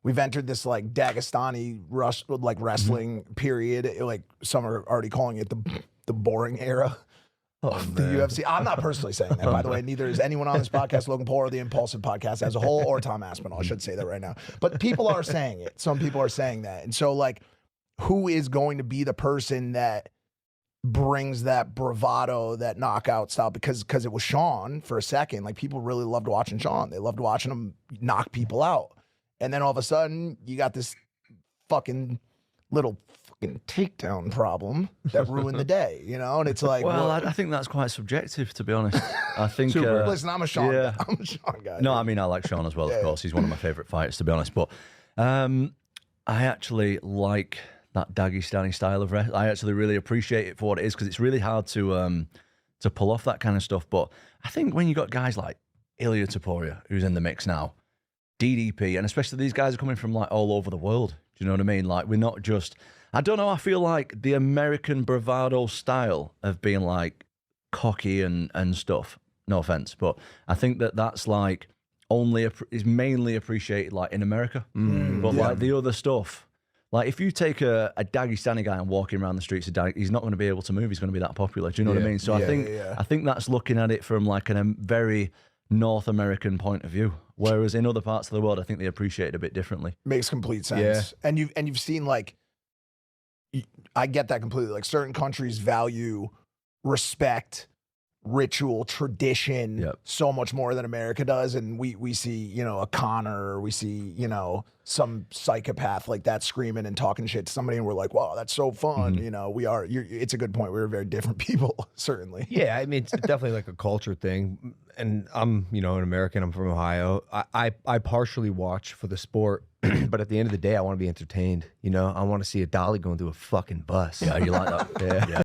we've entered this like Dagestani wrestling period. Like some are already calling it the boring era of the UFC. I'm not personally saying that, by the way. Neither is anyone on this podcast, Logan Paul, or the Impulsive podcast as a whole, or Tom Aspinall. I should say that right now. But people are saying it. Some people are saying that. And so, like, who is going to be the person that brings that bravado, that knockout style? Because it was Sean for a second. Like, people really loved watching Sean. They loved watching him knock people out. And then all of a sudden, you got this fucking little fucking takedown problem that ruined the day, you know? And it's like, well, I think that's quite subjective, to be honest. I think listen, I'm a Sean guy. I'm a Sean guy. No, I mean, I like Sean as well, of course. He's one of my favorite fighters, to be honest. But I actually like that Dagestani style of wrestling. I actually really appreciate it for what it is, because it's really hard to pull off that kind of stuff. But I think when you got guys like Ilia Topuria, who's in the mix now, DDP, and especially these guys are coming from like all over the world. Do you know what I mean? Like, we're not just, I don't know, I feel like the American bravado style of being like cocky and stuff, no offense, but I think that's like is mainly appreciated like in America. But like the other stuff, like if you take a Dagestani guy and walk him around the streets of Dag, he's not going to be able to move. He's going to be that popular. Do you know what I mean? So I think that's looking at it from like a very North American point of view, whereas in other parts of the world, I think they appreciate it a bit differently. Makes complete sense. And you've seen, like, I get that completely. Like, certain countries value respect, ritual, tradition so much more than America does. And we see, you know, a Connor, or we see, you know, some psychopath like that screaming and talking shit to somebody, and we're like, wow, that's so fun. You know, it's a good point. We're very different people, certainly. Yeah, I mean, it's definitely like a culture thing. And I'm, you know, an American. I'm from Ohio. I partially watch for the sport, but at the end of the day, I want to be entertained. You know, I want to see a dolly going through a fucking bus. Yeah, you like that? Yeah.